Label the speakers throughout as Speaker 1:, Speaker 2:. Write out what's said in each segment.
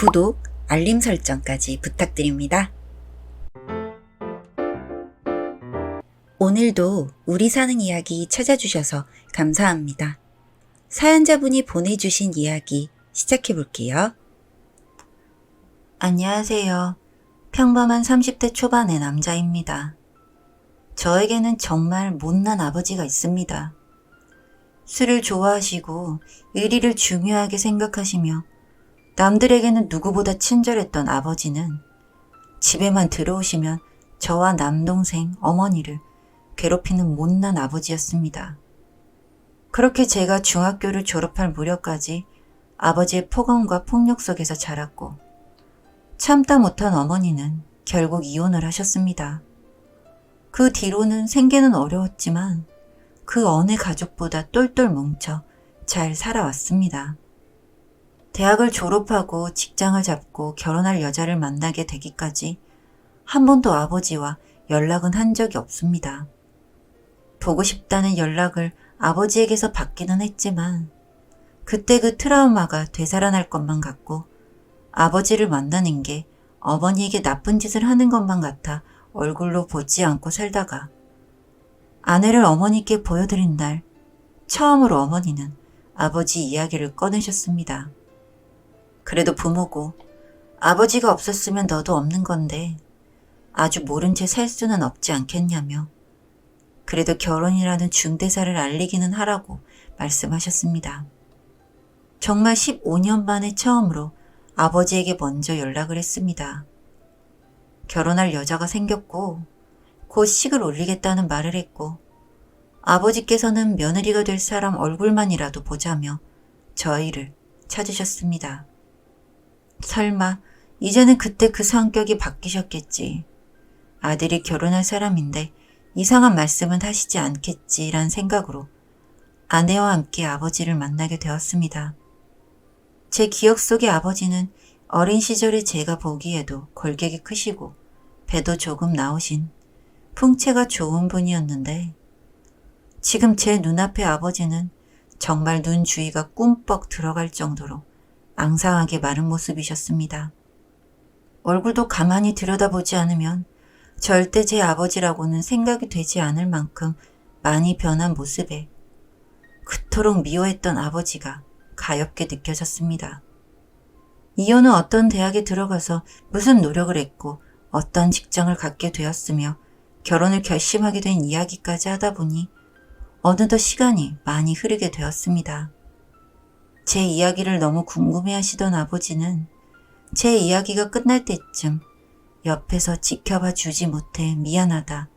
Speaker 1: 구독, 알림 설정까지 부탁드립니다. 오늘도 우리 사는 이야기 찾아주셔서 감사합니다. 사연자분이 보내주신 이야기 시작해볼게요. 안녕하세요. 평범한 30대 초반의 남자입니다. 저에게는 정말 못난 아버지가 있습니다. 술을 좋아하시고 의리를 중요하게 생각하시며 남들에게는 누구보다 친절했던 아버지는 집에만 들어오시면 저와 남동생, 어머니를 괴롭히는 못난 아버지였습니다. 그렇게 제가 중학교를 졸업할 무렵까지 아버지의 폭언과 폭력 속에서 자랐고 참다 못한 어머니는 결국 이혼을 하셨습니다. 그 뒤로는 생계는 어려웠지만 그 어느 가족보다 똘똘 뭉쳐 잘 살아왔습니다. 대학을 졸업하고 직장을 잡고 결혼할 여자를 만나게 되기까지 한 번도 아버지와 연락은 한 적이 없습니다. 보고 싶다는 연락을 아버지에게서 받기는 했지만 그때 그 트라우마가 되살아날 것만 같고 아버지를 만나는 게 어머니에게 나쁜 짓을 하는 것만 같아 얼굴로 보지 않고 살다가 아내를 어머니께 보여드린 날 처음으로 어머니는 아버지 이야기를 꺼내셨습니다. 그래도 부모고 아버지가 없었으면 너도 없는 건데 아주 모른 채 살 수는 없지 않겠냐며 그래도 결혼이라는 중대사를 알리기는 하라고 말씀하셨습니다. 정말 15년 만에 처음으로 아버지에게 먼저 연락을 했습니다. 결혼할 여자가 생겼고 곧 식을 올리겠다는 말을 했고 아버지께서는 며느리가 될 사람 얼굴만이라도 보자며 저희를 찾으셨습니다. 설마 이제는 그때 그 성격이 바뀌셨겠지. 아들이 결혼할 사람인데 이상한 말씀은 하시지 않겠지란 생각으로 아내와 함께 아버지를 만나게 되었습니다. 제 기억 속의 아버지는 어린 시절에 제가 보기에도 골격이 크시고 배도 조금 나오신 풍채가 좋은 분이었는데 지금 제 눈앞의 아버지는 정말 눈 주위가 꿈뻑 들어갈 정도로 앙상하게 마른 모습이셨습니다. 얼굴도 가만히 들여다보지 않으면 절대 제 아버지라고는 생각이 되지 않을 만큼 많이 변한 모습에 그토록 미워했던 아버지가 가엾게 느껴졌습니다. 이혼 후 어떤 대학에 들어가서 무슨 노력을 했고 어떤 직장을 갖게 되었으며 결혼을 결심하게 된 이야기까지 하다 보니 어느덧 시간이 많이 흐르게 되었습니다. 제 이야기를 너무 궁금해하시던 아버지는 제 이야기가 끝날 때쯤 옆에서 지켜봐 주지 못해 미안하다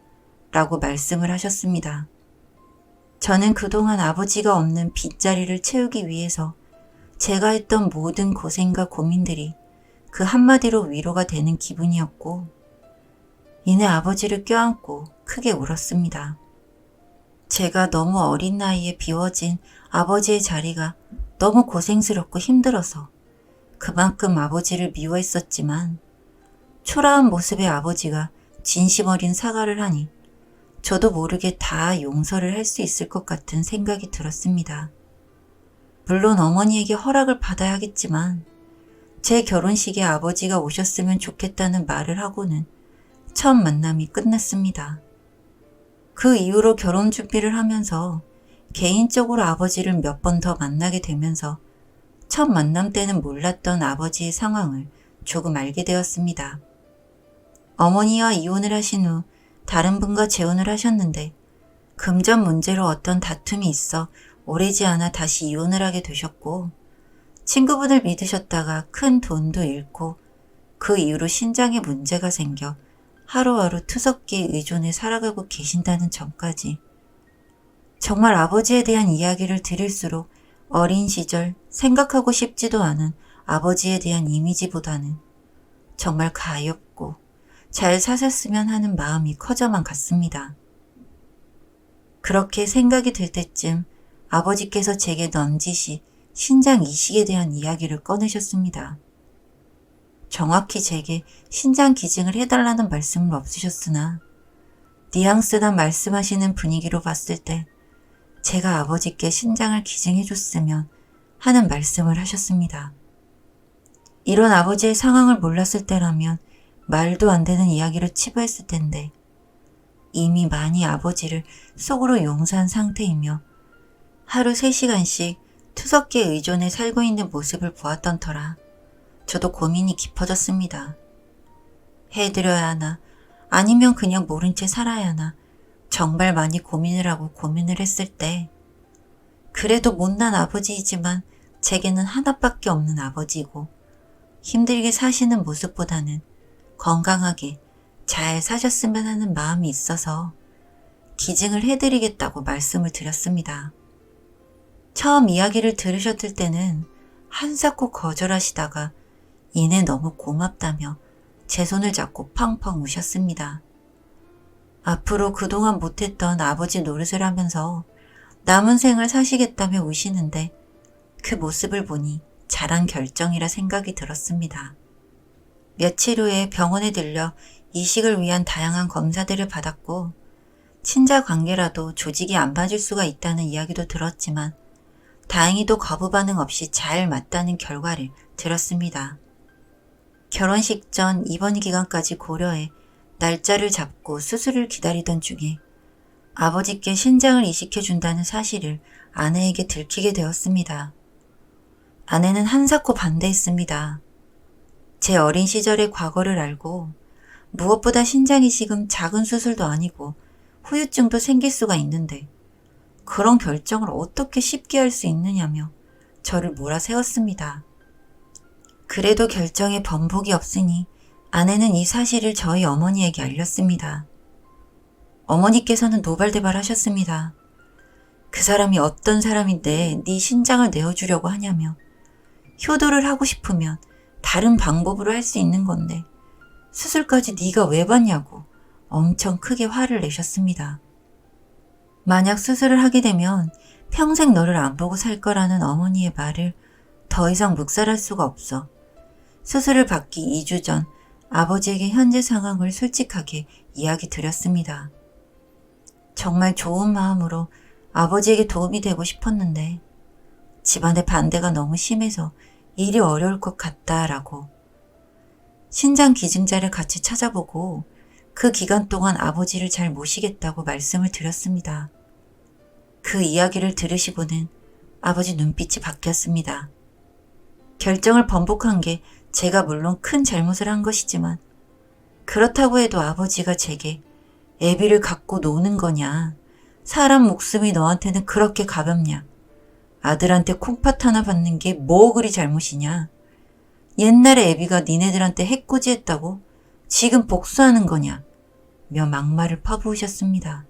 Speaker 1: 라고 말씀을 하셨습니다. 저는 그동안 아버지가 없는 빈자리를 채우기 위해서 제가 했던 모든 고생과 고민들이 그 한마디로 위로가 되는 기분이었고 이내 아버지를 껴안고 크게 울었습니다. 제가 너무 어린 나이에 비워진 아버지의 자리가 너무 고생스럽고 힘들어서 그만큼 아버지를 미워했었지만 초라한 모습의 아버지가 진심 어린 사과를 하니 저도 모르게 다 용서를 할 수 있을 것 같은 생각이 들었습니다. 물론 어머니에게 허락을 받아야 하겠지만 제 결혼식에 아버지가 오셨으면 좋겠다는 말을 하고는 첫 만남이 끝났습니다. 그 이후로 결혼 준비를 하면서 개인적으로 아버지를 몇 번 더 만나게 되면서 첫 만남 때는 몰랐던 아버지의 상황을 조금 알게 되었습니다. 어머니와 이혼을 하신 후 다른 분과 재혼을 하셨는데 금전 문제로 어떤 다툼이 있어 오래지 않아 다시 이혼을 하게 되셨고 친구분을 믿으셨다가 큰 돈도 잃고 그 이후로 신장에 문제가 생겨 하루하루 투석기에 의존해 살아가고 계신다는 점까지 정말 아버지에 대한 이야기를 들을수록 어린 시절 생각하고 싶지도 않은 아버지에 대한 이미지보다는 정말 가엾고 잘 사셨으면 하는 마음이 커져만 갔습니다. 그렇게 생각이 들 때쯤 아버지께서 제게 넌지시 신장 이식에 대한 이야기를 꺼내셨습니다. 정확히 제게 신장 기증을 해달라는 말씀은 없으셨으나 뉘앙스나 말씀하시는 분위기로 봤을 때 제가 아버지께 신장을 기증해줬으면 하는 말씀을 하셨습니다. 이런 아버지의 상황을 몰랐을 때라면 말도 안 되는 이야기를 치부했을 텐데 이미 많이 아버지를 속으로 용서한 상태이며 하루 3시간씩 투석기에 의존해 살고 있는 모습을 보았던 터라 저도 고민이 깊어졌습니다. 해드려야 하나 아니면 그냥 모른 채 살아야 하나 정말 많이 고민을 하고 고민을 했을 때 그래도 못난 아버지이지만 제게는 하나밖에 없는 아버지이고 힘들게 사시는 모습보다는 건강하게 잘 사셨으면 하는 마음이 있어서 기증을 해드리겠다고 말씀을 드렸습니다. 처음 이야기를 들으셨을 때는 한사코 거절하시다가 이내 너무 고맙다며 제 손을 잡고 펑펑 우셨습니다. 앞으로 그동안 못했던 아버지 노릇을 하면서 남은 생을 사시겠다며 우시는데 그 모습을 보니 잘한 결정이라 생각이 들었습니다. 며칠 후에 병원에 들려 이식을 위한 다양한 검사들을 받았고 친자 관계라도 조직이 안 맞을 수가 있다는 이야기도 들었지만 다행히도 거부 반응 없이 잘 맞다는 결과를 들었습니다. 결혼식 전 입원 기간까지 고려해 날짜를 잡고 수술을 기다리던 중에 아버지께 신장을 이식해준다는 사실을 아내에게 들키게 되었습니다. 아내는 한사코 반대했습니다. 제 어린 시절의 과거를 알고 무엇보다 신장 이식은 작은 수술도 아니고 후유증도 생길 수가 있는데 그런 결정을 어떻게 쉽게 할 수 있느냐며 저를 몰아세웠습니다. 그래도 결정에 번복이 없으니 아내는 이 사실을 저희 어머니에게 알렸습니다. 어머니께서는 노발대발 하셨습니다. 그 사람이 어떤 사람인데 네 신장을 내어주려고 하냐며 효도를 하고 싶으면 다른 방법으로 할 수 있는 건데 수술까지 네가 왜 받냐고 엄청 크게 화를 내셨습니다. 만약 수술을 하게 되면 평생 너를 안 보고 살 거라는 어머니의 말을 더 이상 묵살할 수가 없어 수술을 받기 2주 전 아버지에게 현재 상황을 솔직하게 이야기 드렸습니다. 정말 좋은 마음으로 아버지에게 도움이 되고 싶었는데 집안의 반대가 너무 심해서 일이 어려울 것 같다라고 신장 기증자를 같이 찾아보고 그 기간 동안 아버지를 잘 모시겠다고 말씀을 드렸습니다. 그 이야기를 들으시고는 아버지 눈빛이 바뀌었습니다. 결정을 번복한 게 제가 물론 큰 잘못을 한 것이지만 그렇다고 해도 아버지가 제게 애비를 갖고 노는 거냐, 사람 목숨이 너한테는 그렇게 가볍냐, 아들한테 콩팥 하나 받는 게 뭐 그리 잘못이냐, 옛날에 애비가 니네들한테 해코지했다고 지금 복수하는 거냐 며 막말을 퍼부으셨습니다.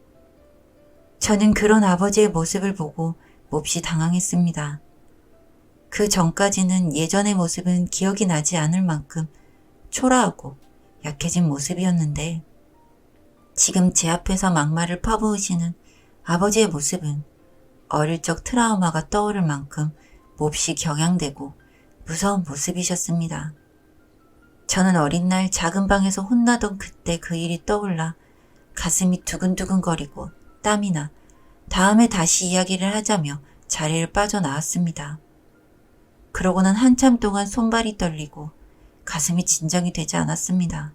Speaker 1: 저는 그런 아버지의 모습을 보고 몹시 당황했습니다. 그 전까지는 예전의 모습은 기억이 나지 않을 만큼 초라하고 약해진 모습이었는데 지금 제 앞에서 막말을 퍼부으시는 아버지의 모습은 어릴 적 트라우마가 떠오를 만큼 몹시 격양되고 무서운 모습이셨습니다. 저는 어린 날 작은 방에서 혼나던 그때 그 일이 떠올라 가슴이 두근두근거리고 땀이 나 다음에 다시 이야기를 하자며 자리를 빠져나왔습니다. 그러고는 한참 동안 손발이 떨리고 가슴이 진정이 되지 않았습니다.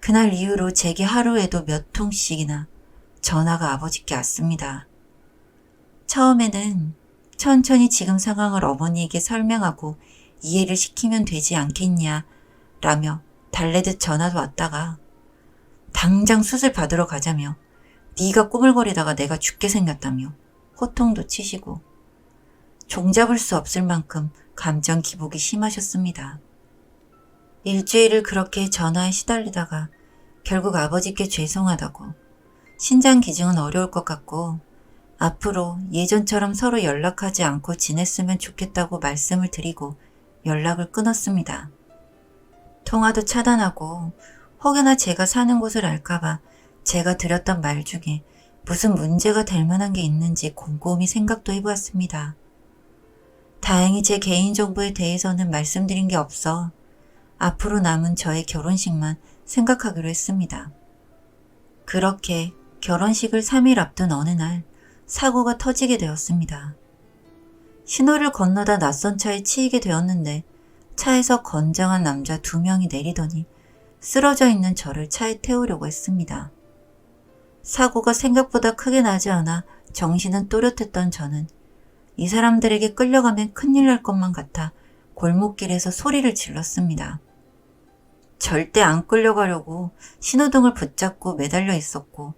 Speaker 1: 그날 이후로 제게 하루에도 몇 통씩이나 전화가 아버지께 왔습니다. 처음에는 천천히 지금 상황을 어머니에게 설명하고 이해를 시키면 되지 않겠냐 라며 달래듯 전화도 왔다가 당장 수술 받으러 가자며 네가 꾸물거리다가 내가 죽게 생겼다며 호통도 치시고 종잡을 수 없을 만큼 감정 기복이 심하셨습니다. 일주일을 그렇게 전화에 시달리다가 결국 아버지께 죄송하다고 신장 기증은 어려울 것 같고 앞으로 예전처럼 서로 연락하지 않고 지냈으면 좋겠다고 말씀을 드리고 연락을 끊었습니다. 통화도 차단하고 혹여나 제가 사는 곳을 알까봐 제가 드렸던 말 중에 무슨 문제가 될 만한 게 있는지 곰곰이 생각도 해보았습니다. 다행히 제 개인정보에 대해서는 말씀드린 게 없어 앞으로 남은 저의 결혼식만 생각하기로 했습니다. 그렇게 결혼식을 3일 앞둔 어느 날 사고가 터지게 되었습니다. 신호를 건너다 낯선 차에 치이게 되었는데 차에서 건장한 남자 2명이 내리더니 쓰러져 있는 저를 차에 태우려고 했습니다. 사고가 생각보다 크게 나지 않아 정신은 또렷했던 저는 이 사람들에게 끌려가면 큰일 날 것만 같아 골목길에서 소리를 질렀습니다. 절대 안 끌려가려고 신호등을 붙잡고 매달려 있었고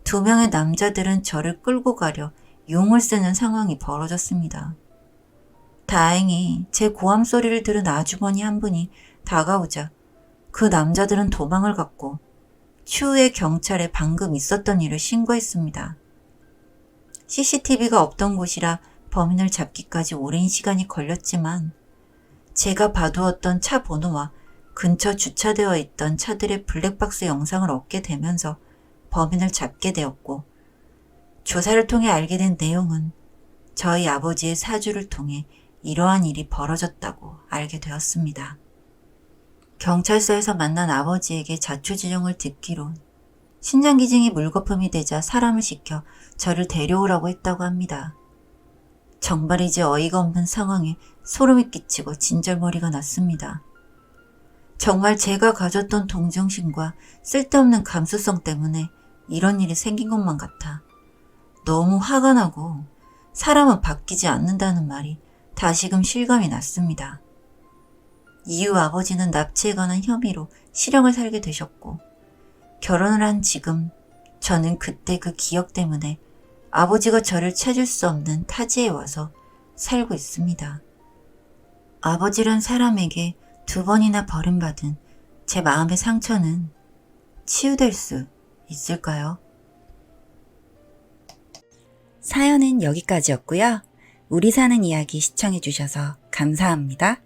Speaker 1: 2명의 남자들은 저를 끌고 가려 용을 쓰는 상황이 벌어졌습니다. 다행히 제 고함 소리를 들은 아주머니 한 분이 다가오자 그 남자들은 도망을 갔고 추후에 경찰에 방금 있었던 일을 신고했습니다. CCTV가 없던 곳이라 범인을 잡기까지 오랜 시간이 걸렸지만 제가 봐두었던 차 번호와 근처 주차되어 있던 차들의 블랙박스 영상을 얻게 되면서 범인을 잡게 되었고 조사를 통해 알게 된 내용은 저희 아버지의 사주를 통해 이러한 일이 벌어졌다고 알게 되었습니다. 경찰서에서 만난 아버지에게 자초지종을 듣기론 신장기증이 물거품이 되자 사람을 시켜 저를 데려오라고 했다고 합니다. 정말이지 어이가 없는 상황에 소름이 끼치고 진절머리가 났습니다. 정말 제가 가졌던 동정심과 쓸데없는 감수성 때문에 이런 일이 생긴 것만 같아 너무 화가 나고 사람은 바뀌지 않는다는 말이 다시금 실감이 났습니다. 이후 아버지는 납치에 관한 혐의로 실형을 살게 되셨고 결혼을 한 지금 저는 그때 그 기억 때문에 아버지가 저를 찾을 수 없는 타지에 와서 살고 있습니다. 아버지란 사람에게 2번이나 버림받은 제 마음의 상처는 치유될 수 있을까요?
Speaker 2: 사연은 여기까지였고요. 우리 사는 이야기 시청해주셔서 감사합니다.